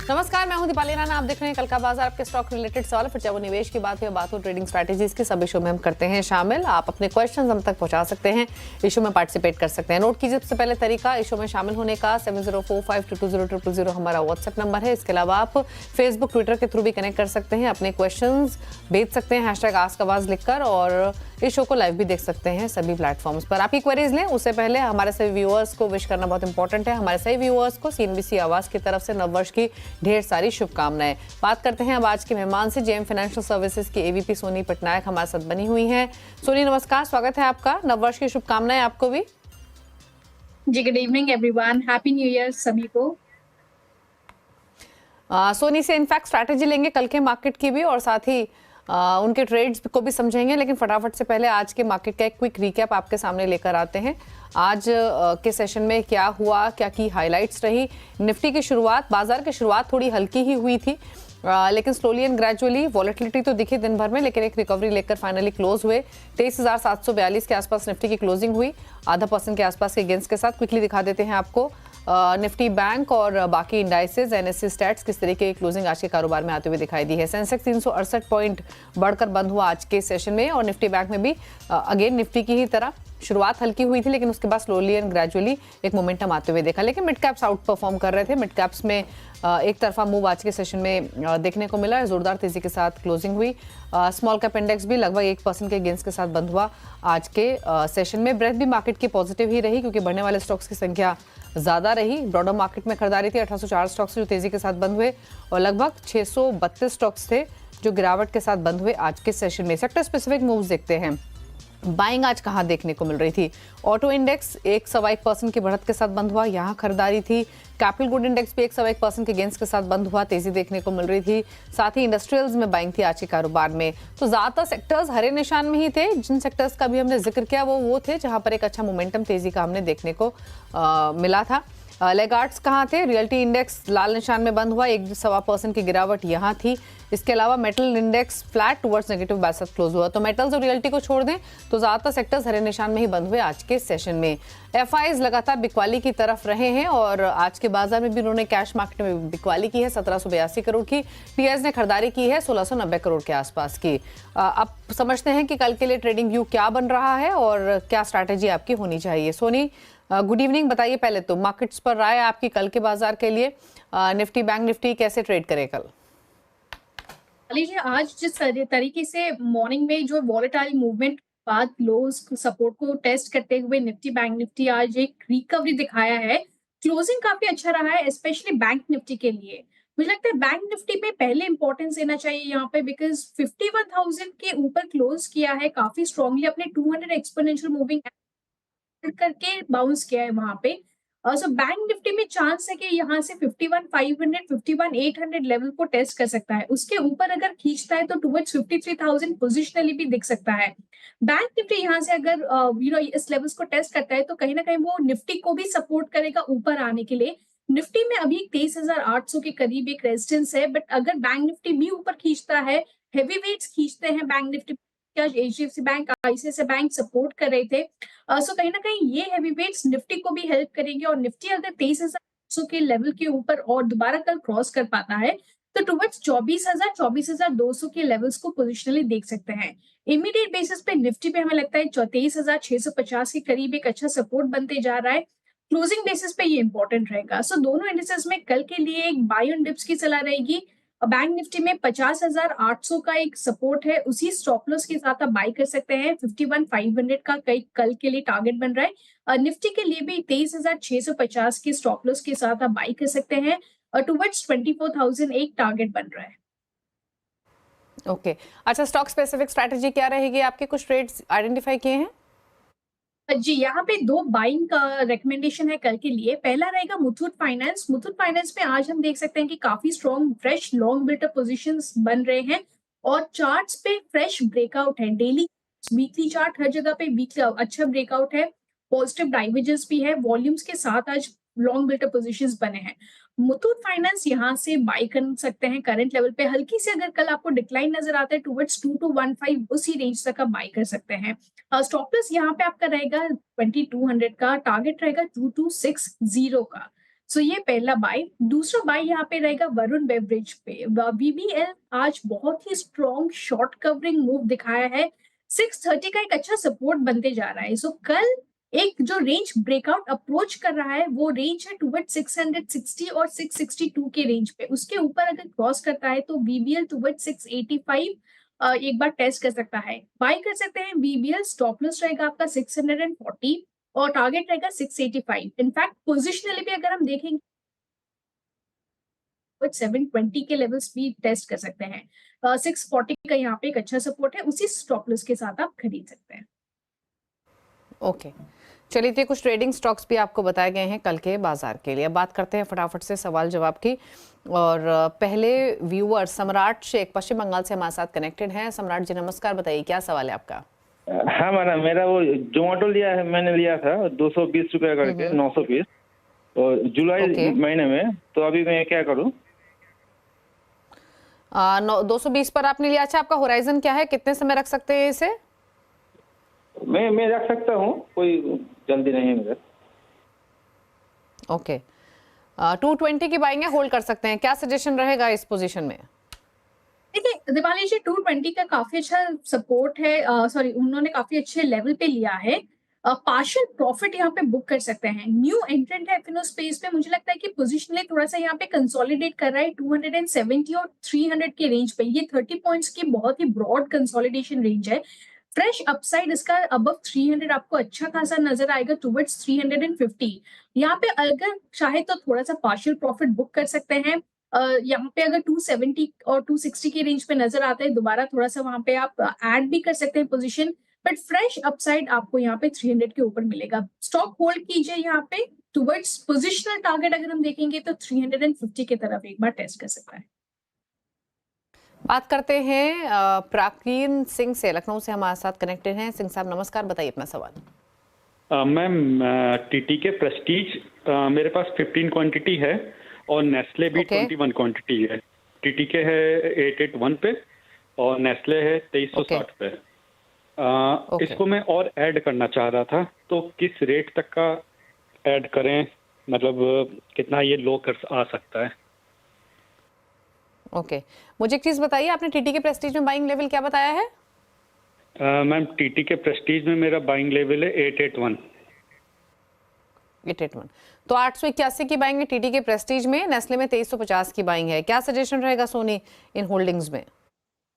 नमस्कार, मैं हूं दीपाली राणा। आप देख रहे हैं कल का बाजार। आपके स्टॉक रिलेटेड सवाल, फिर चाहे वो निवेश की बात हो या बात हो ट्रेडिंग स्ट्रैटेजीज की, सभी शो में हम करते हैं शामिल। आप अपने क्वेश्चंस हम तक पहुंचा सकते हैं, इस शो में पार्टिसिपेट कर सकते हैं। नोट कीजिए सबसे पहले तरीका इस शो में शामिल होने का 7045220000 हमारा व्हाट्सएप नंबर है। इसके अलावा आप फेसबुक ट्विटर के थ्रू भी कनेक्ट कर सकते हैं, अपने क्वेश्चन भेज सकते हैं #AskAwaz लिखकर, और इस शो को लाइव भी देख सकते हैं सभी प्लेटफॉर्म्स पर। आपकी क्वेरीज लें उससे पहले हमारे सभी व्यूअर्स को विश करना बहुत इंपॉर्टेंट है। हमारे सभी व्यूअर्स को CNBC आवाज की तरफ से नववर्ष की ढेर सारी शुभकामनाएं। बात करते हैं अब आज के मेहमान से। जेएम फाइनेंशियल सर्विसेज की AVP सोनी पटनायक हमारे साथ बनी हुई हैं। सोनी नमस्कार, स्वागत है आपका। नववर्ष की शुभकामनाएं आपको भी। जी, good evening everyone, happy new year सभी को। सोनी से इनफैक्ट स्ट्रैटेजी लेंगे कल के मार्केट की भी, और साथ ही उनके ट्रेड्स को भी समझेंगे, लेकिन फटाफट से पहले आज के मार्केट का एक क्विक रिकैप आपके सामने लेकर आते हैं। आज के सेशन में क्या हुआ, क्या की हाइलाइट्स रही। निफ्टी की शुरुआत, बाजार की शुरुआत थोड़ी हल्की ही हुई थी, लेकिन स्लोली एंड ग्रेजुअली वॉलेटिलिटी तो दिखी दिन भर में, लेकिन एक रिकवरी लेकर फाइनली क्लोज हुए। 23,742 के आसपास निफ्टी की क्लोजिंग हुई, 0.5% के आसपास के गेंस के साथ। क्विकली दिखा देते हैं आपको निफ्टी बैंक और बाकी इंडाइसेस, NSE स्टैट्स किस तरीके की क्लोजिंग आज के कारोबार में आते हुए दिखाई दी है। सेंसेक्स 368 पॉइंट बढ़कर बंद हुआ आज के सेशन में, और निफ्टी बैंक में भी अगेन निफ्टी की ही तरह शुरुआत हल्की हुई थी, लेकिन उसके बाद स्लोली एंड ग्रेजुअली एक मोमेंटम आते हुए देखा। लेकिन मिड कैप्स आउट परफॉर्म कर रहे थे। मिड कैप्स में एक तरफा मूव आज के सेशन में देखने को मिला। जोरदार तेजी के साथ क्लोजिंग हुई। स्मॉल कैप इंडेक्स भी लगभग 1% के गेंस के साथ बंद हुआ आज के सेशन में। ब्रेथ भी मार्केट की पॉजिटिव ही रही, क्योंकि बढ़ने वाले स्टॉक्स की संख्या ज्यादा रही। ब्रॉडर मार्केट में खरीदारी थी, 1804 स्टॉक्स जो तेजी के साथ बंद हुए, और लगभग 632 स्टॉक्स थे जो गिरावट के साथ बंद हुए आज के सेशन में। सेक्टर स्पेसिफिक मूव्स देखते हैं। बाइंग आज कहां देखने को मिल रही थी। ऑटो इंडेक्स 1.25% की बढ़त के साथ बंद हुआ, यहां खरीदारी थी। कैपिटल गुड इंडेक्स भी 1.25% के गेंस के साथ बंद हुआ, तेजी देखने को मिल रही थी। साथ ही इंडस्ट्रियल्स में बाइंग थी आज के कारोबार में। तो ज्यादातर सेक्टर्स हरे निशान में ही थे। जिन सेक्टर्स का भी हमने जिक्र किया वो थे जहां पर एक अच्छा मोमेंटम तेजी का हमने देखने को मिला था। लेगार्ड्स कहाँ थे। रियल्टी इंडेक्स लाल निशान में बंद हुआ, 1.25% की गिरावट यहाँ थी। इसके अलावा metal index flat towards negative बाय साथ क्लोज हुआ। तो मेटल्स और रियल्टी को छोड़ दें तो ज्यादातर सेक्टर्स हरे निशान में ही बंद हुए आज के सेशन में। FIs लगातार बिकवाली की तरफ रहे हैं, और आज के बाजार में भी उन्होंने कैश मार्केट में बिकवाली की है 1782 करोड़ की। TIs ने खरीदारी की है 1690 करोड़ के आसपास की। अब समझते हैं कि कल के लिए ट्रेडिंग व्यू क्या बन रहा है और क्या स्ट्रैटेजी आपकी होनी चाहिए। Soni, good evening. बताइए पहले तो मार्केट्स पर राय आपकी कल के बाजार के लिए। निफ्टी बैंक निफ्टी कैसे ट्रेड करे कल? लीजिए, आज जिस तरीके से मॉर्निंग में जो वॉलेटाइल मूवमेंट बाद लोज सपोर्ट को टेस्ट करते हुए निफ्टी बैंक निफ्टी आज एक रिकवरी दिखाया है। क्लोजिंग काफी अच्छा रहा है, स्पेशली बैंक निफ्टी के लिए। मुझे लगता है बैंक निफ्टी पे पहले इंपॉर्टेंस देना चाहिए यहाँ पे, बिकॉज 51,000 के ऊपर क्लोज किया है काफी स्ट्रांगली। अपने 200 एक्सपोनेंशियल मूविंग करके बाउंस किया है वहां पे। सो बैंक निफ्टी में चांस है कि यहाँ से 51,500 51,800 लेवल को टेस्ट कर सकता है। उसके ऊपर अगर खींचता है तो टुवर्ड्स 53,000 पोजिशनली भी दिख सकता है। बैंक निफ्टी यहाँ से अगर इस लेवल्स को टेस्ट करता है तो कहीं ना कहीं वो निफ्टी को भी सपोर्ट करेगा ऊपर आने के लिए। निफ्टी में अभी 23,800 के करीब एक रेजिस्टेंस है, बट अगर बैंक निफ्टी भी ऊपर खींचता है, हेवी वेट्स खींचते हैं bank Nifty, HDFC bank, ICICI bank support कर रहे थे। सो कहीं ना कहीं ये हैवी वेट्स निफ्टी को भी हेल्प करेंगे, और निफ्टी अगर 23,000 के लेवल के ऊपर और दोबारा कल क्रॉस कर पाता है तो टुवर्ड्स 24,000 24,200 के लेवल्स को पोजिशनली देख सकते हैं। इमीडिएट बेसिस पे निफ्टी पे हमें लगता है 23,650 के करीब एक अच्छा सपोर्ट बनते जा रहा है। क्लोजिंग बेसिस पे ये इंपॉर्टेंट रहेगा। सो दोनों इंडिसेस में कल के लिए एक बाय ऑन डिप्स की सलाह रहेगी। बैंक निफ्टी में 50,800 का एक सपोर्ट है, उसी स्टॉप लॉस के साथ आप बाई कर सकते हैं। 51,500 का कई कल के लिए टारगेट बन रहा है। निफ्टी के लिए भी 23,650 के स्टॉप लॉस के साथ आप बाई कर सकते हैं, और टुवर्ड्स 24,000 एक टारगेट बन रहा है। ओके, अच्छा, स्टॉक स्पेसिफिक स्ट्रैटेजी क्या रहेगी आपके? कुछ ट्रेड्स आइडेंटिफाई किए हैं? जी, यहाँ पे दो बाइंग का रिकमेंडेशन है कल के लिए। पहला रहेगा मुथूट फाइनेंस। मुथूट फाइनेंस में आज हम देख सकते हैं कि काफी strong fresh long built up positions बन रहे हैं, और चार्ट्स पे फ्रेश ब्रेकआउट है। डेली वीकली चार्ट हर जगह पे वीकली अच्छा ब्रेकआउट है, पॉजिटिव डाइवर्जेंस भी है। वॉल्यूम्स के साथ आज लॉन्ग बिल्टअप पोजीशंस बने हैं। मुथूट फाइनेंस यहाँ से बाई कर सकते हैं करंट लेवल पे। हल्की से अगर कल आपको डिक्लाइन नजर आता है टुवर्ड्स 2215, उसी रेंज तक आप बाई कर सकते हैं। स्टॉप लॉस यहाँ पे आपका रहेगा 2200 का, टारगेट रहेगा 2260 का। सो ये पहला बाय। दूसरा बाय यहाँ पे रहेगा वरुण बेवरेज पे। वीबीएल आज बहुत ही स्ट्रॉन्ग शॉर्ट कवरिंग मूव दिखाया है, 630 का एक अच्छा सपोर्ट बनते जा रहा है। सो कल एक जो रेंज ब्रेकआउट अप्रोच कर रहा है वो रेंज है टुवर्ड 660 और 662 के रेंज पे। उसके ऊपर अगर क्रॉस करता है तो वीबीएल टुवर्ड 685 एक बार टेस्ट कर सकता है। बाय कर सकते हैं वीबीएल। स्टॉप लॉस रहेगा आपका 640 और टारगेट रहेगा 685। इनफैक्ट पोजिशनली भी अगर हम देखेंगे 720 के लेवल्स भी टेस्ट कर सकते हैं। 640 का यहाँ पे एक अच्छा सपोर्ट है, उसी स्टॉप लॉस के साथ आप खरीद सकते हैं। ओके, चलिए तो कुछ ट्रेडिंग स्टॉक्स भी आपको बताए गए हैं कल के बाजार के लिए। अब बात करते हैं फटाफट से सवाल जवाब की। और पहले व्यूअर सम्राट शेख पश्चिम बंगाल से हमारे साथ कनेक्टेड हैं। सम्राट जी नमस्कार, बताइए क्या सवाल है आपका। हाँ मैडम, मेरा वो जोमेटो लिया है, मैंने लिया था 220 रुपया करके 900 पीस, और जुलाई महीने में, तो अभी मैं क्या करूँ? 220 पर आपने लिया। अच्छा, आपका होराइजन क्या है, कितने समय रख सकते हैं इसे? मैं रख सकता हूँ, कोई जल्दी नहीं है मेरा। ओके, 220 की बाइंग है, होल्ड कर सकते हैं। क्या सजेशन रहेगा इस पोजीशन में? देखिए दिवाली जी 220 का काफी अच्छा सपोर्ट है, सॉरी उन्होंने काफी अच्छे लेवल पे लिया है। पार्शियल प्रॉफिट यहाँ पे बुक कर सकते हैं। न्यू एंट्रेंट है फिनो स्पेस पे, मुझे लगता है कि पोजिशनली थोड़ा सा यहाँ पे कंसोलिडेट कर रहा है 270 और 300 के रेंज पे। ये 30 पॉइंट्स की बहुत ही ब्रॉड कंसोलिडेशन रेंज है। फ्रेश अपसाइड इसका अबव 300 आपको अच्छा खासा नजर आएगा टुवर्ड्स 350। यहाँ पे अगर चाहे तो थोड़ा सा पार्शियल प्रॉफिट बुक कर सकते हैं। यहाँ पे अगर 270 और 260 के रेंज पे नजर आता है, दोबारा थोड़ा सा वहां पे आप ऐड भी कर सकते हैं पोजीशन, बट फ्रेश अपसाइड आपको यहाँ पे 300 के ऊपर मिलेगा। स्टॉक होल्ड कीजिए यहाँ पे टुवर्ड्स पोजिशनल टारगेट अगर हम देखेंगे तो 350 की तरफ एक बार टेस्ट कर सकता है। बात करते हैं प्राकीन सिंह से, लखनऊ से हमारे साथ कनेक्टेड हैं। सिंह साहब नमस्कार, बताइए अपना सवाल। मैम टीटी के प्रेस्टीज मेरे पास 15 क्वांटिटी है और नेस्ले भी 21 क्वांटिटी है। टीटी के है 881 पे और नेस्ले है 2360 पे। इसको मैं और ऐड करना चाह रहा था, तो किस रेट तक का ऐड करें, मतलब कितना ये लो कर आ सकता है? ओके, मुझे एक चीज बताइए, आपने टीटी के प्रेस्टीज में बाइंग लेवल क्या बताया है? मैम टीटी के प्रेस्टीज में मेरा बाइंग लेवल है 881। तो 881 की बाइंग है टीटी के प्रेस्टीज में, नेस्ले में 2350 की बाइंग है। क्या सजेशन रहेगा सोनी इन होल्डिंग्स में?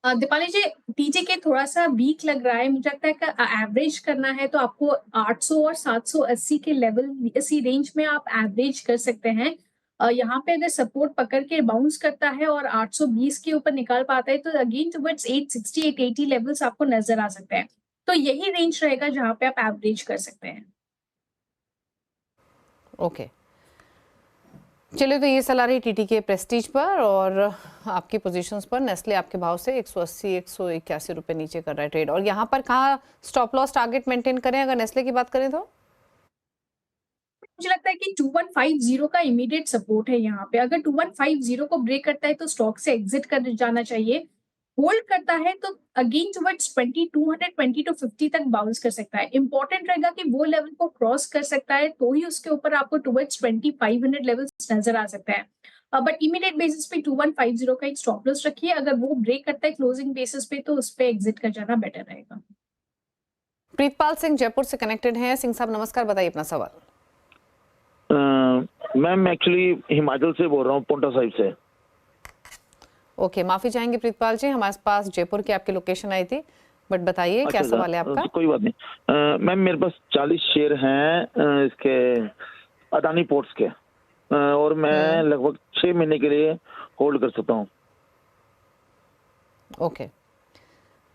दीपाली जी टीजे के थोड़ा सा वीक लग रहा है, मुझे लगता है कि एवरेज करना है तो आपको 800 और 780 के लेवल, इसी रेंज में आप एवरेज कर सकते हैं। यहाँ पे अगर सपोर्ट पकड़ के बाउंस करता है और 820 के ऊपर निकाल पाता है तो अगेन टुवर्ड्स 860 880 लेवल्स आपको नजर आ सकते हैं। तो यही रेंज रहेगा जहाँ पे आप एवरेज कर सकते हैं। ओके, चलिए तो ये सलाह रही टीटी के प्रेस्टीज पर। और आपकी पोजीशंस पर नेस्ले आपके भाव से 180 181 रुपए नीचे कर रहा है ट्रेड। और यहाँ पर कहाँ स्टॉप लॉस टारगेट मेंटेन करें अगर नेस्ले की बात करें तो? मुझे लगता है कि 2150 का इमीडिएट सपोर्ट है यहाँ पे। अगर 2150 को ब्रेक करता है तो स्टॉक से एग्जिट कर जाना चाहिए। होल्ड करता है तो अगेन टुवर्ड्स 2220 टू 50 तक बाउंस कर सकता है। इंपॉर्टेंट रहेगा कि वो लेवल को क्रॉस कर सकता है तो ही उसके ऊपर आपको टुवर्ड्स 2500 लेवल्स नजर आ सकता है। बट इमीडिएट बेसिस पे 2150 का एक स्टॉप लॉस रखिए। अगर वो ब्रेक करता है क्लोजिंग बेसिस पे तो उस पर एग्जिट कर जाना बेटर रहेगा। प्रीतपाल सिंह जयपुर से कनेक्टेड हैं। सिंह साहब नमस्कार, बताइए अपना सवाल। मैम एक्चुअली हिमाचल से बोल रहा हूँ, पोंटा साहिब से। ओके, माफी चाहेंगे प्रीतपाल जी, हमारे पास जयपुर की आपकी लोकेशन आई थी, बट बताइए क्या सवाल है आपका? कोई बात नहीं मैम, मेरे पास 40 शेयर हैं इसके अदानी पोर्ट्स के, और मैं लगभग 6 महीने के लिए होल्ड कर सकता हूँ। ओके,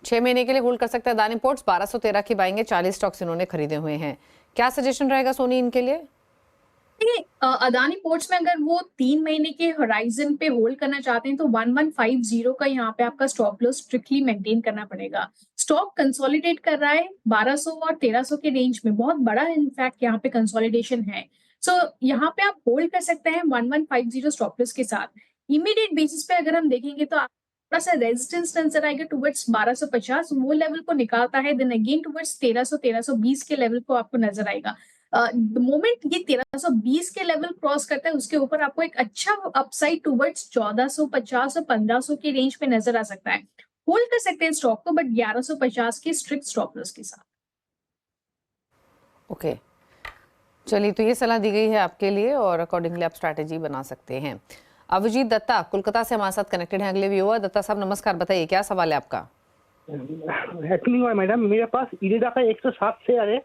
6 महीने के लिए होल्ड कर सकते हैं अदानी पोर्ट्स। 1213 की बाइंग है, 40 स्टॉक्स इन्होंने खरीदे हुए हैं। क्या सजेशन रहेगा सोनी इनके लिए? अदानी पोर्ट्स में अगर वो 3 महीने के होराइजन पे होल्ड करना चाहते हैं तो 1150 का यहाँ पे आपका स्टॉप लॉस स्ट्रिक्टली मेंटेन करना पड़ेगा। स्टॉक कंसोलिडेट कर रहा है 1200 और 1300 के रेंज में, बहुत बड़ा इनफैक्ट यहाँ पे कंसोलिडेशन है। सो यहाँ पे आप होल्ड कर सकते हैं 1150 स्टॉप लॉस के साथ। इमीडिएट बेसिस पे अगर हम देखेंगे तो थोड़ा सा रेजिस्टेंस नजर आएगा टुवर्ड्स 1250, वो लेवल को निकालता है देन अगेन टुवर्ड्स 1300 1320 के लेवल को आपको नजर आएगा। मोमेंट ये 1320 के लेवल क्रॉस करता है, उसके ऊपर आपको एक अच्छा अपसाइड टुवर्ड्स 1450 और 1500 के रेंज पे नजर आ सकता है। होल्ड कर सकते हैं स्टॉक को, बट 1150 के स्ट्रिक्ट स्टॉप लॉस के साथ। ओके, चलिए, तो ये सलाह दी गई है आपके लिए और अकॉर्डिंगली आप स्ट्रैटेजी बना सकते हैं। अभिजीत दत्ता कोलकाता से हमारे साथ कनेक्टेड हैं अगले व्यूअर। दत्ता साहब नमस्कार, बताइए क्या सवाल है आपका? एक्चुअली हुआ मैडम, मेरे पास इरेडा का 107 शेयर है,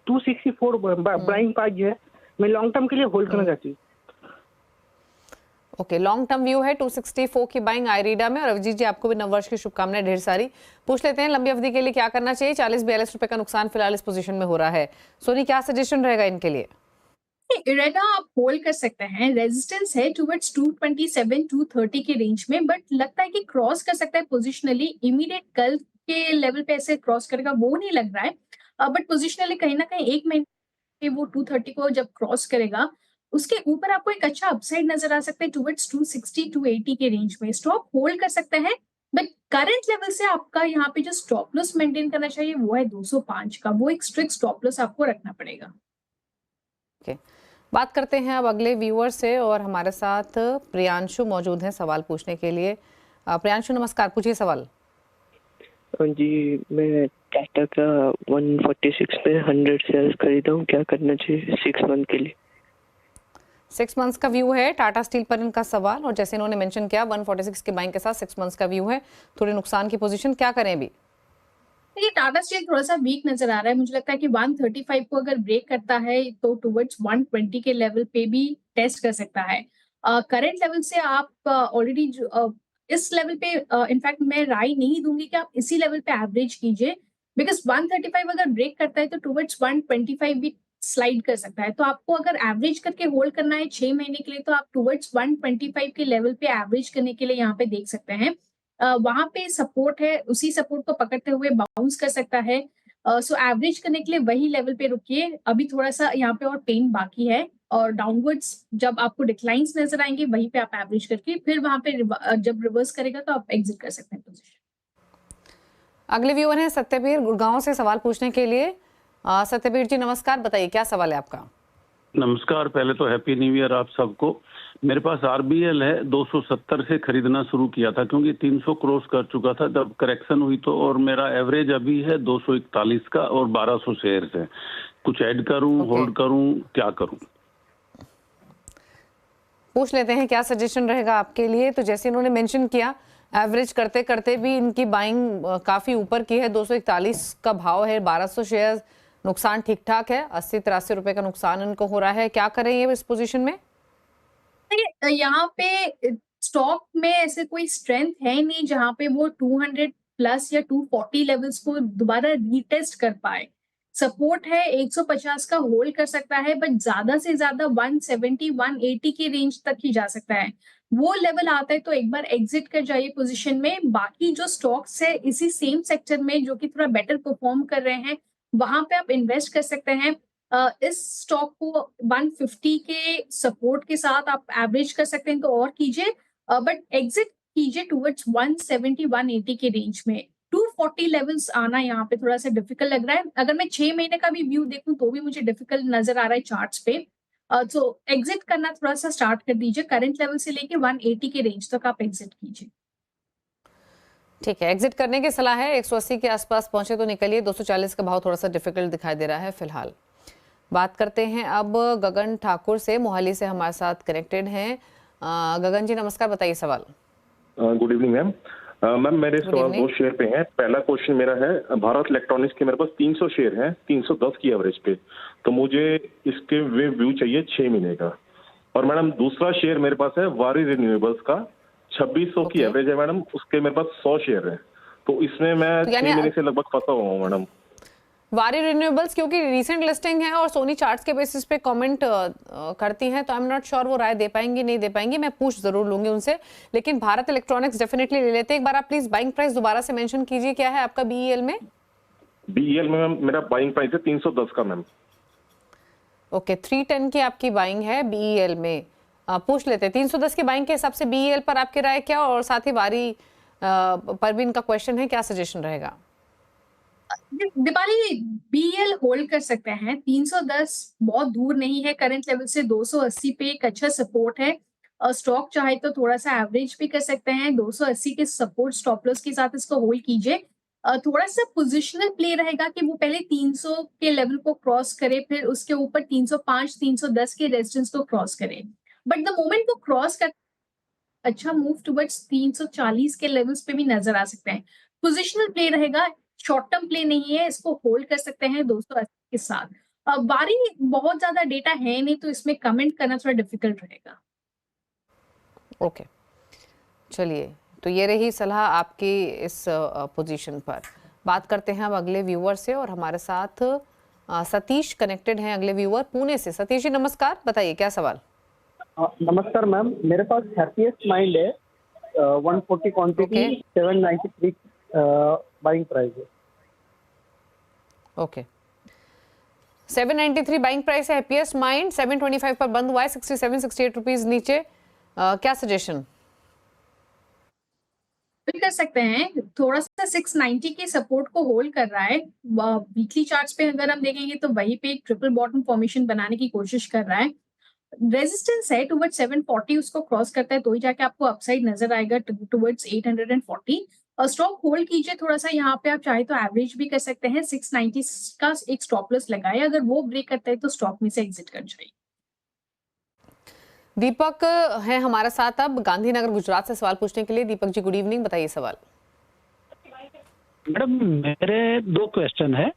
264 बाइंग प्राइस है, मैं लॉन्ग टर्म के लिए होल्ड करना चाहती हूँ। ओके, लॉन्ग टर्म व्यू है 264 की बाइंग आईरीडा में। और अभिजीत जी आपको भी नववर्ष की शुभकामनाएं ढेर सारी। पूछ लेते हैं लंबी अवधि के लिए क्या करना चाहिए? 40-42 रुपए का नुकसान फिलहाल इस पोजीशन में हो रहा है। सोनी, क्या सजेशन रहेगा इनके लिए? इरेडा आप होल्ड कर सकते हैं, रेजिस्टेंस है टुवर्ड्स 227 230 के रेंज में, बट लगता है कि क्रॉस कर सकता है पोजिशनली। इमीडिएट कल के लेवल पे ऐसे क्रॉस करेगा वो नहीं लग रहा है, बट पोजिशनली कहीं ना कहीं एक महीने वो 230 को जब क्रॉस करेगा उसके ऊपर आपको एक अच्छा अपसाइड नजर आ सकता है टुवर्ड्स 260 280 के रेंज में। स्टॉक होल्ड कर सकते हैं, बट करंट लेवल से आपका यहाँ पे जो स्टॉप लॉस मेंटेन करना चाहिए वो है 205 का। वो एक स्ट्रिक्ट स्टॉप लॉस आपको रखना पड़ेगा। ओके, बात करते हैं अब अगले व्यूअर से और हमारे साथ प्रियांशु मौजूद हैं सवाल पूछने के लिए। प्रियांशु नमस्कार, पूछिए सवाल। जी, मैं टाटा का 146 पे 100 शेयर्स खरीदा हूँ, क्या करना चाहिए 6 मंथ के लिए? 6 मंथ्स का व्यू है टाटा स्टील पर इनका सवाल, और जैसे इन्होंने मेंशन किया 146 के बाइंग के साथ 6 मंथ्स का व्यू है, थोड़ी नुकसान की पोजीशन, क्या करें अभी? ये टाटा स्टील थोड़ा सा वीक नजर आ रहा है। मुझे लगता है कि 135 को अगर ब्रेक करता है तो टुवर्ड्स 120 के लेवल पे भी टेस्ट कर सकता है। करंट लेवल से आप ऑलरेडी इस लेवल पे इनफैक्ट मैं राय नहीं दूंगी कि आप इसी लेवल पे एवरेज कीजिए, बिकॉज 135 अगर ब्रेक करता है तो टुवर्ड्स 125 भी स्लाइड कर सकता है। तो आपको अगर एवरेज करके होल्ड करना है 6 महीने के लिए तो आप टुवर्ड्स 125 के लेवल पे एवरेज करने के लिए यहाँ पे देख सकते हैं। वहां पे सपोर्ट है, उसी सपोर्ट को पकड़ते हुए बाउंस कर सकता है। सो एवरेज करने के लिए वही लेवल पे रुकिए। अभी थोड़ा सा यहाँ पे और पेन बाकी है, और डाउनवर्ड्स जब आपको डिक्लाइंस नजर आएंगे वहीं पे आप एवरेज करके फिर वहां पे जब रिवर्स करेगा तो आप एग्जिट कर सकते हैं पोजीशन। अगले व्यूअर हैं सत्यवीर गुड़गांव से सवाल पूछने के लिए। सत्यवीर जी नमस्कार, बताइए क्या सवाल है आपका? नमस्कार, पहले तो हैप्पी न्यू ईयर आप सबको। मेरे पास आरबीएल है, 270 से खरीदना शुरू किया था क्योंकि 300 क्रॉस कर चुका था जब करेक्शन हुई तो, और मेरा एवरेज अभी है 241 का और 1200 शेयर है। कुछ ऐड करूं, होल्ड करूं, क्या करूं? पूछ लेते हैं क्या सजेशन रहेगा आपके लिए। तो जैसे इन्होंने मेंशन किया एवरेज करते करते भी इनकी बाइंग काफी ऊपर की है, 241 का भाव है, 1200 शेयर, नुकसान ठीक ठाक है, 80-83 रुपए का नुकसान इनको हो रहा है, क्या करें ये इस पोजीशन में? यहाँ पे स्टॉक में ऐसे कोई स्ट्रेंथ है नहीं जहां पे वो 200 प्लस या 240 लेवल्स को दोबारा रीटेस्ट कर पाए। सपोर्ट है 150 का, होल्ड कर सकता है, बट ज्यादा से ज्यादा 170 180 की रेंज तक ही जा सकता है। वो लेवल आता है तो एक बार एग्जिट कर जाइए पोजीशन में। बाकी जो स्टॉक्स है इसी सेम सेक्टर में जो कि थोड़ा बेटर परफॉर्म कर रहे हैं वहां पे आप इन्वेस्ट कर सकते हैं। इस स्टॉक को 150 के सपोर्ट के साथ आप एवरेज कर सकते हैं तो और कीजिए, बट एग्जिट कीजिए टुवर्ड्स 170 180 के रेंज में। 240 लेवल्स आना यहाँ पे थोड़ा सा डिफिकल्ट लग रहा है। अगर मैं 6 महीने का भी व्यू देखूं तो भी मुझे डिफिकल्ट नजर आ रहा है चार्ट्स पे। तो एग्जिट करना थोड़ा सा स्टार्ट कर दीजिए, करंट लेवल से लेके 180 के रेंज तक आप एग्जिट कीजिए। ठीक है, एग्जिट करने की सलाह है। 180 के आसपास पहुंचे तो निकलिए। 240 का भाव थोड़ा सा डिफिकल्ट दिखाई दे रहा है फिलहाल। बात करते हैं अब गगन ठाकुर से, मोहाली से हमारे साथ कनेक्टेड हैं। गगन जी नमस्कार, बताइए सवाल। Good evening ma'am. मैम मेरे सवाल 2 शेयर पे हैं। पहला क्वेश्चन मेरा है, भारत इलेक्ट्रॉनिक्स के मेरे पास 300 शेयर हैं, 310 की एवरेज पे, तो मुझे इसके व्यू चाहिए 6 महीने का। और मैडम दूसरा शेयर मेरे पास है वारी रिन्यूएबल्स का, 2600 की एवरेज है मैडम, उसके मेरे पास 100 शेयर है, तो इसमें मैं 6 महीने से लगभग फंसा हुआ हूँ मैडम। वारी रिन्यूएबल्स क्योंकि रीसेंट लिस्टिंग है और सोनी चार्ट्स के बेसिस पे कमेंट करती हैं, तो आई एम नॉट श्योर वो राय दे पाएंगी नहीं दे पाएंगी, मैं पूछ जरूर लूंगी उनसे। लेकिन भारत इलेक्ट्रॉनिक्स डेफिनेटली ले लेते हैं। एक बार आप प्लीज बाइंग प्राइस दोबारा से मेंशन कीजिए, क्या है आपका बीईएल में? बीईएल में मैम मेरा बाइंग प्राइस है 310 का मैम। ओके, 310 की आपकी बाइंग है बीईएल में। पूछ लेते हैं 310 की बाइंग के हिसाब से बीईएल पर आपकी राय क्या, और साथ ही वारी पर भी इनका क्वेश्चन है, क्या सजेशन रहेगा? दीपाली बीएल होल्ड कर सकते हैं, 310 बहुत दूर नहीं है करंट लेवल से, 280 पे एक अच्छा सपोर्ट है। स्टॉक चाहे तो थोड़ा सा एवरेज भी कर सकते हैं, 280 के सपोर्ट स्टॉप लॉस के साथ इसको होल्ड कीजिए। थोड़ा सा पोजिशनल प्ले रहेगा कि वो पहले 300 के लेवल को क्रॉस करे, फिर उसके ऊपर 305 310 के रेजिस्टेंस को क्रॉस करे, बट द मोमेंट वो क्रॉस कर अच्छा मूव टुवर्ड्स 340 के लेवल्स पे भी नजर आ सकते हैं। पोजिशनल प्ले रहेगा, शॉर्ट टर्म प्ले नहीं है, इसको होल्ड कर सकते हैं 280 के साथ। बारी बहुत ज्यादा डेटा है नहीं, तो इसमें कमेंट करना थोड़ा डिफिकल्ट रहेगा। ओके, चलिए, तो ये रही सलाह आपकी इस पोजीशन पर। बात करते हैं अब अगले व्यूअर से, और हमारे साथ सतीश कनेक्टेड हैं, अगले व्यूअर पुणे से। सतीश जी नमस्कार, बताइए क्या सवाल। नमस्कार मैम, मेरे पास हैप्पीएस्ट माइंड है, 140 क्वांटिटी, 793 बाइंग प्राइस है। ओके, 793 बाइंग प्राइस है हैप्पीएस्ट माइंड, 725 पर बंद हुआ है, 67-68 रुपीज नीचे। क्या सजेशन कर सकते हैं? थोड़ा सा 690 के सपोर्ट को होल्ड कर रहा है। वीकली चार्ट्स पे अगर हम देखेंगे तो वहीं पे एक ट्रिपल बॉटम फॉर्मेशन बनाने की कोशिश कर रहा है। रेजिस्टेंस है टुवर्ड्स 740, उसको क्रॉस करता है तो ही जाके आपको अपसाइड नजर आएगा टुवर्ड्स 840। और स्टॉक होल्ड कीजिए थोड़ा सा, यहाँ पे आप चाहे तो एवरेज भी कर सकते हैं। 690 का एक स्टॉप लॉस लगाए, अगर वो ब्रेक करता है तो स्टॉक में से एग्जिट कर जाइए। दीपक है हमारे साथ अब गांधीनगर गुजरात से सवाल पूछने के लिए। दीपक जी गुड इवनिंग, बताइए सवाल। मैडम मेरे 2 क्वेश्चन है।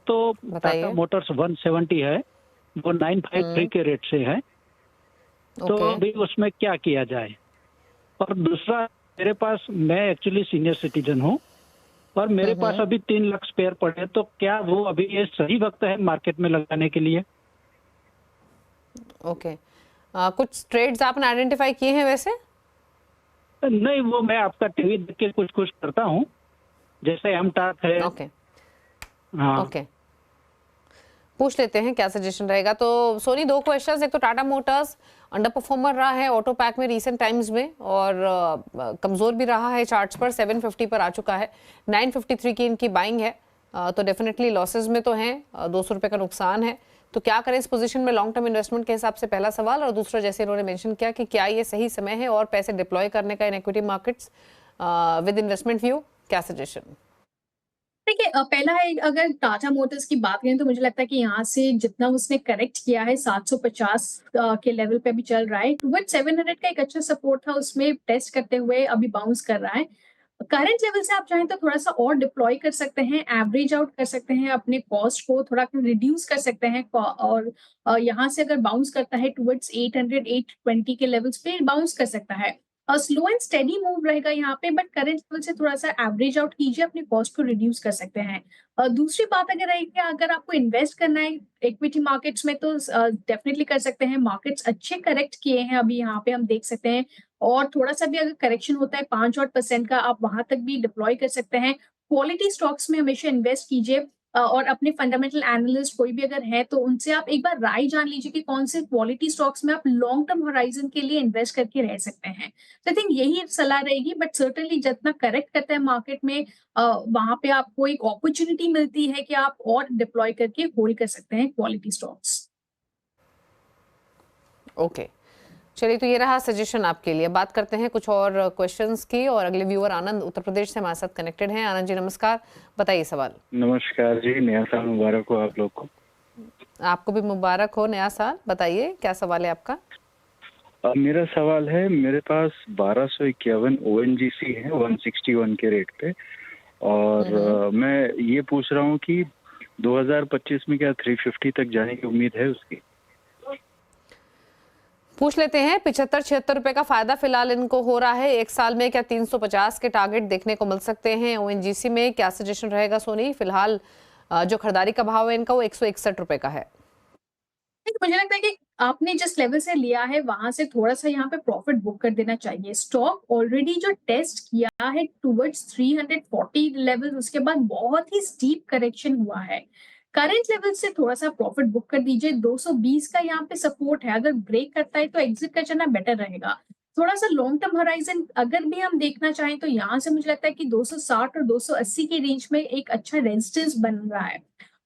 तो टाटा मोटर्स 170 है, वो 953 के रेट से है, तो अभी उसमें क्या किया जाए। और दूसरा, मेरे पास, मैं एक्चुअली सीनियर सिटीजन हूँ और मेरे पास अभी 3 लाख स्पेयर पड़े, तो क्या वो अभी ये सही वक्त है मार्केट में लगाने के लिए? ओके, कुछ ट्रेड्स आपने आइडेंटिफाई किए हैं वैसे? नहीं, वो मैं आपका टीवी देख के कुछ कुछ करता हूँ, जैसे एमटाक है। ओके, हाँ ओके, पूछ लेते हैं क्या सजेशन रहेगा। तो सोनी 2 क्वेश्चंस, एक तो टाटा मोटर्स अंडर परफॉर्मर रहा है ऑटो पैक में रीसेंट टाइम्स में, और कमजोर भी रहा है चार्ट्स पर, 750 पर आ चुका है, 953 की इनकी बाइंग है, तो डेफिनेटली लॉसेस में तो हैं, 200 रुपए का नुकसान है। तो क्या करें इस पोजीशन में लॉन्ग टर्म इन्वेस्टमेंट के हिसाब से, पहला सवाल। और दूसरा, जैसे इन्होंने मेंशन किया कि क्या ये सही समय है और पैसे डिप्लॉय करने का in equity markets with investment view, क्या सजेशन? देखिए, पहला है, अगर टाटा मोटर्स की बात करें तो मुझे लगता है कि यहाँ से जितना उसने करेक्ट किया है 750 के लेवल पे भी चल रहा है, टुवर्ड 700 का एक अच्छा सपोर्ट था, उसमें टेस्ट करते हुए अभी बाउंस कर रहा है। करंट लेवल से आप चाहें तो थोड़ा सा और डिप्लॉय कर सकते हैं, एवरेज आउट कर सकते हैं, अपने कॉस्ट को थोड़ा रिड्यूस कर सकते हैं, और यहाँ से अगर बाउंस करता है टुवर्ड्स 800 820 के लेवल्स पे बाउंस कर सकता है। स्लो एंड स्टेडी मूव रहेगा यहाँ पे, बट करंट लेवल से थोड़ा सा एवरेज आउट कीजिए, अपने कॉस्ट को रिड्यूस कर सकते हैं। दूसरी बात अगर है कि अगर आपको इन्वेस्ट करना है इक्विटी मार्केट्स में तो डेफिनेटली कर सकते हैं। मार्केट्स अच्छे करेक्ट किए हैं अभी, यहाँ पे हम देख सकते हैं, और थोड़ा सा भी अगर करेक्शन होता है 5% का, आप वहां तक भी डिप्लॉय कर सकते हैं। क्वालिटी स्टॉक्स में हमेशा इन्वेस्ट कीजिए, और अपने फंडामेंटल एनालिस्ट कोई भी अगर है तो उनसे आप एक बार राय जान लीजिए कि कौन से क्वालिटी स्टॉक्स में आप लॉन्ग टर्म होराइजन के लिए इन्वेस्ट करके रह सकते हैं। तो आई थिंक यही सलाह रहेगी, बट सर्टेनली जितना करेक्ट करता है मार्केट में, वहां पे आपको एक अपॉर्चुनिटी मिलती है कि आप और डिप्लॉय करके होल्ड कर सकते हैं क्वालिटी स्टॉक्स। ओके, चलिए, तो ये रहा सजेशन आपके लिए। बात करते हैं कुछ और क्वेश्चंस की, और अगले व्यूअर आनंद उत्तर प्रदेश से हमारे साथ कनेक्टेड हैं। आनंद जी नमस्कार, बताइए सवाल। नमस्कार जी, नया साल मुबारक हो आप लोग को। आपको भी मुबारक हो नया साल, बताइए क्या सवाल है आपका। मेरा सवाल है, मेरे पास 1251 ONGC है 161 के रेट पे, और मैं ये पूछ रहा हूँ कि 2025 में क्या 350 तक जाने की उम्मीद है उसकी? पूछ लेते हैं। 75-76 रुपए का फायदा फिलहाल इनको हो रहा है, एक साल में क्या 350 के टारगेट देखने को मिल सकते हैं ONGC में? क्या सजेशन रहेगा सोनी? फिलहाल जो खरीदारी का भाव है इनका वो 161 रुपए का है। मुझे लगता है कि आपने जिस लेवल से लिया है वहां से थोड़ा सा यहाँ पे प्रॉफिट बुक कर देना चाहिए। स्टॉक ऑलरेडी जो टेस्ट किया है टुवर्ड्स 340 लेवल, उसके बाद बहुत ही स्टीप करेक्शन हुआ है। करंट लेवल से थोड़ा सा प्रॉफिट बुक कर दीजिए। 220 का यहाँ पे सपोर्ट है, अगर ब्रेक करता है तो एग्जिट कर जाना बेटर रहेगा। थोड़ा सा लॉन्ग टर्म होराइजन अगर भी हम देखना चाहें तो यहाँ से मुझे लगता है कि 260 और 280 के रेंज में एक अच्छा रेजिस्टेंस बन रहा है।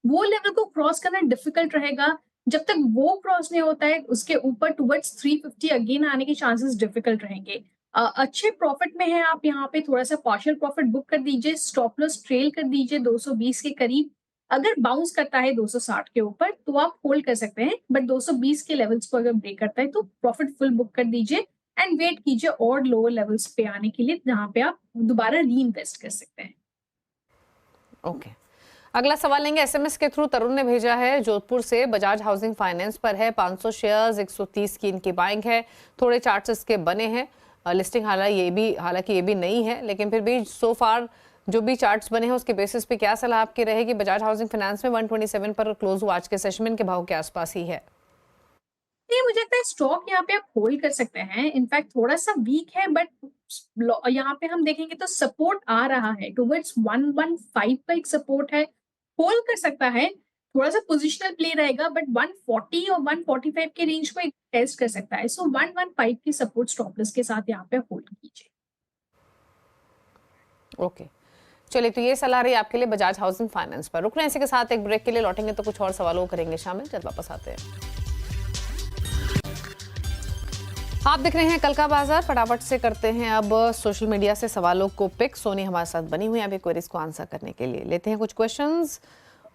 वो लेवल को क्रॉस करना डिफिकल्ट रहेगा। जब तक वो क्रॉस नहीं होता है उसके ऊपर टुवर्ड्स 350 अगेन आने के चांसेस डिफिकल्ट रहेंगे। अच्छे प्रॉफिट में है आप, यहाँ पे थोड़ा सा पार्शियल प्रॉफिट बुक कर दीजिए, स्टॉप लॉस ट्रेल कर दीजिए 220 के करीब। अगर बाउंस करता है 260 के ऊपर तो आप होल्ड कर सकते हैं, बट 220 के लेवल्स को अगर ब्रेक करता है तो प्रॉफिट फुल बुक कर दीजिए एंड वेट कीजिए और लोअर लेवल्स पे आने के लिए जहां पे आप दोबारा री इन्वेस्ट कर सकते हैं। ओके, अगला सवाल लेंगे एसएमएस के थ्रू। तरुण ने भेजा है जोधपुर से, बजाज हाउसिंग फाइनेंस पर है 500 शेयर्स, 130 की इनकी बाइंग है, थोड़े चार्ट्स इसके बने हैं। लिस्टिंग हालांकि ये भी नहीं है, लेकिन फिर भी सो फार जो भी चार्ट्स बने हैं उसके बेसिस पे क्या सलाह आपकी रहेगी? बजाज हाउसिंग फाइनेंस में 127 पर क्लोज हुआ आज के सेशन में, इनके भाव के आसपास ही है। ये मुझे लगता है स्टॉक यहाँ पे आप होल्ड कर सकते हैं। इनफैक्ट थोड़ा सा वीक है, बट यहाँ पे हम देखेंगे तो सपोर्ट आ रहा है टुवर्ड्स 115 का एक सपोर्ट है, होल्ड कर सकता है। थोड़ा सा पोजिशनल प्ले रहेगा, बट 140 और 145 के रेंज को एक टेस्ट कर सकता है। सो 115 की सपोर्ट स्टॉप लॉस के साथ यहाँ पे होल्ड कीजिए। ओके, चलिए, तो ये सलाह रही आपके लिए बजाज हाउसिंग फाइनेंस पर। रुक रहे हैं इसी के साथ, एक ब्रेक के लिए लौटेंगे तो कुछ और सवालों करेंगे शामिल, जब वापस आते हैं। आप देख रहे हैं कल का बाजार। फटाफट से करते हैं अब सोशल मीडिया से सवालों को पिक। सोनी हमारे साथ बनी हुई है अभी क्वेरीज को आंसर करने के लिए। लेते हैं कुछ क्वेश्चंस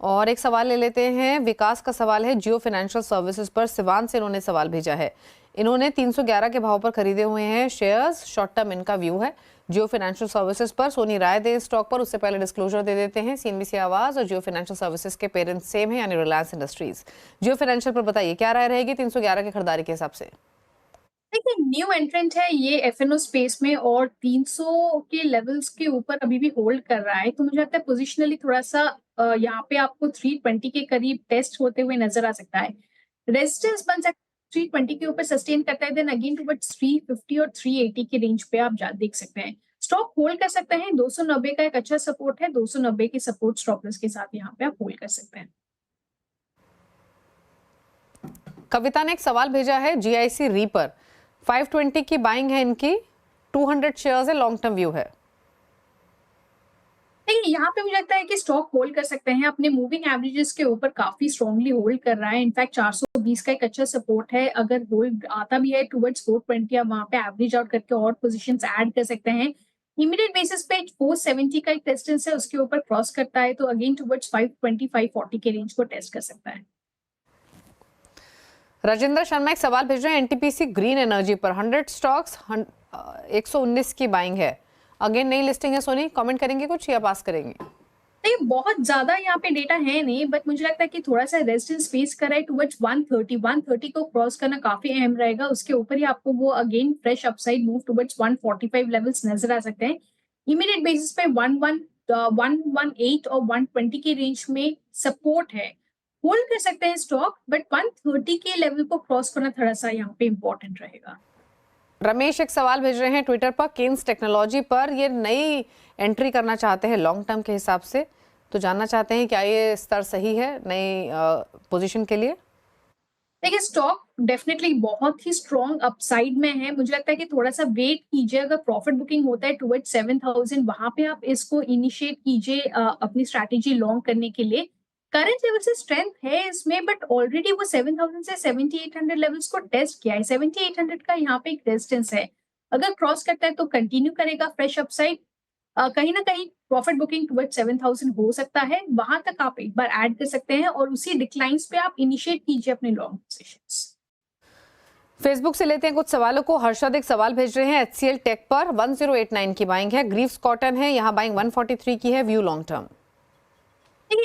और एक सवाल ले लेते हैं। विकास का सवाल है जियो फाइनेंशियल सर्विसेज पर, सिवान से इन्होंने सवाल भेजा है। इन्होंने 311 के भाव पर खरीदे हुए हैं शेयर्स, शॉर्ट टर्म इनका व्यू है जियो फाइनेंशियल सर्विसेज पर। सोनी राय दे स्टॉक पर, उससे पहले डिस्क्लोजर दे देते हैं। सीएनबीसी आवाज और जियो फाइनेंशियल सर्विसेज के पेरेंट्स सेम है, यानी रिलायंस इंडस्ट्रीज। जियो फाइनेंशियल पर बताइए क्या राय रहेगी 311 की खरीदारी के हिसाब से? देखिए, न्यू एंट्रेंट है ये एफएनओ स्पेस में और 300 के लेवल्स के ऊपर अभी भी होल्ड कर रहा है, तो मुझे लगता है पोजिशनली थोड़ा सा यहाँ पे आपको 320 के करीब टेस्ट होते हुए नजर आ सकता है। रेजिस्टेंस बन सकता है 320 के ऊपर सस्टेन करता है, देन अगेन टुवर्ड्स 350 और 380 के रेंज पे आप देख सकते हैं। स्टॉक होल्ड कर सकते हैं। 290 का एक अच्छा सपोर्ट है, 290 के सपोर्ट स्टॉप लॉस के साथ यहाँ पे आप होल्ड कर सकते हैं। कविता ने एक सवाल भेजा है जीआईसी री पर, 520 की बाइंग है इनकी, 200 शेयर्स है, लॉन्ग टर्म व्यू है। नहीं, यहाँ पे मुझे लगता है कि स्टॉक होल्ड कर सकते हैं। अपने मूविंग एवरेजेस के ऊपर काफी स्ट्रांगली होल्ड कर रहा है। इनफैक्ट 420 का एक अच्छा सपोर्ट है, अगर होल्ड आता भी है टुवर्ड्स 420 आप वहां पे एवरेज आउट करके और पोजीशंस ऐड कर सकते हैं। इमीडिएट बेसिस पे 470 का एक रेजिस्टेंस है, उसके ऊपर क्रॉस करता है तो अगेन टुवर्ड्स 520 540 के रेंज को टेस्ट कर सकता है। राजेंद्र शर्मा एक सवाल भेज रहे हैं एनटीपीसी ग्रीन एनर्जी पर, 100 स्टॉक्स, 119 की बाइंग है। अगेन नई लिस्टिंग है सोनी, कमेंट करेंगे कुछ या पास करेंगे? नहीं, बहुत ज्यादा यहाँ पे डेटा है नहीं, बट मुझे लगता है कि थोड़ा सा रेजिस्टेंस फेस कर रहा है टुवर्ड्स 130 को क्रॉस करना काफी अहम रहेगा। उसके ऊपर ही आपको वो again fresh upside move towards 145 levels नजर आ सकते हैं। इमीडिएट बेसिस पे 118 और 120 के रेंज में सपोर्ट है, होल्ड कर सकते हैं स्टॉक, बट 130 के लेवल को क्रॉस करना थोड़ा सा यहाँ पे इंपॉर्टेंट रहेगा। रमेश एक सवाल भेज रहे हैं ट्विटर पर केन्स टेक्नोलॉजी पर, ये नई एंट्री करना चाहते हैं लॉन्ग टर्म के हिसाब से, तो जानना चाहते हैं क्या ये स्तर सही है नई पोजीशन के लिए? देखिए, स्टॉक डेफिनेटली बहुत ही स्ट्रॉन्ग अपसाइड में है। मुझे लगता है कि थोड़ा सा वेट कीजिए, अगर प्रॉफिट बुकिंग होता है टुवर्ड्स 7000 वहां पे आप इसको इनिशिएट कीजिए अपनी स्ट्रैटेजी लॉन्ग करने के लिए। करंट लेवल से स्ट्रेंथ है इसमें, बट ऑलरेडी वो 7000 से 7800 लेवल्स को टेस्ट किया है। 7800 का यहाँ पे एक रेजिस्टेंस है, अगर क्रॉस करता है तो कंटिन्यू करेगा फ्रेश अपसाइड। कहीं ना कहीं प्रॉफिट बुकिंग टुवर्ड्स 7000 हो सकता है, वहां तक आप एक बार ऐड कर सकते हैं और उसी डिक्लाइंस पे आप इनिशिएट कीजिए अपने लॉन्ग पोजीशंस। फेसबुक से लेते हैं कुछ सवालों को। हर्षद एक सवाल भेज रहे हैं एचसीएल टेक पर, 1089 की बाइंग है, ग्रीव्स कॉटन है, यहाँ बाइंग 143 की है, view long term.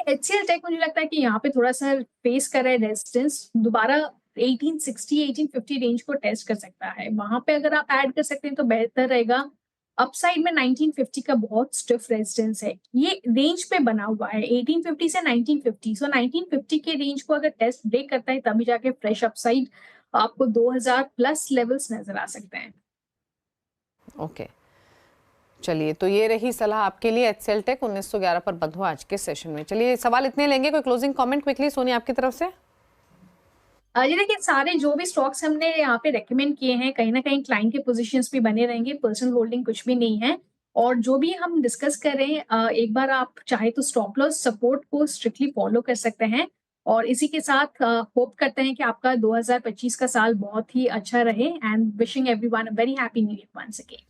HCL tech मुझे लगता है कि यहाँ पे थोड़ा सा फेस कर रहा है रेजिस्टेंस, दोबारा 1860 1850 रेंज को टेस्ट कर सकता है, वहां पे अगर आप ऐड कर सकते हैं तो बेहतर रहेगा। अपसाइड में 1950 का बहुत स्टिफ रेजिस्टेंस है, ये रेंज पे बना हुआ है 1850 से 1950। सो 1950 के रेंज को अगर टेस्ट ब्रेक करता है तभी जाके फ्रेश अपसाइड आपको 2000 प्लस लेवल्स नजर आ सकते हैं। ओके, चलिए, तो ये रही सलाह आपके लिए। एचसीएल टेक 1911 पर बंद हुआ आज के सेशन में। चलिए, सवाल इतने लेंगे, कोई क्लोजिंग कमेंट क्विकली सोनी आपकी तरफ से? ये देखिए सारे जो भी स्टॉक्स हमने यहाँ पे रेकमेंड किए हैं कहीं ना कहीं क्लाइंट के पोजीशंस भी बने रहेंगे, पर्सनल होल्डिंग कुछ भी नहीं है। और जो भी हम डिस्कस कर रहे हैं एक बार आप चाहे तो स्टॉप लॉस सपोर्ट को स्ट्रिक्टली फॉलो कर सकते हैं। और इसी के साथ होप करते हैं कि आपका 2025 का साल बहुत ही अच्छा रहे and wishing everyone a very happy new year once again.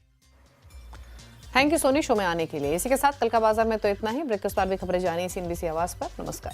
Thank you Soni show में आने के लिए। इसी के साथ कल का बाजार में तो इतना ही। ब्रेक के बाद भी खबरें जानिए CNBC आवाज पर। नमस्कार।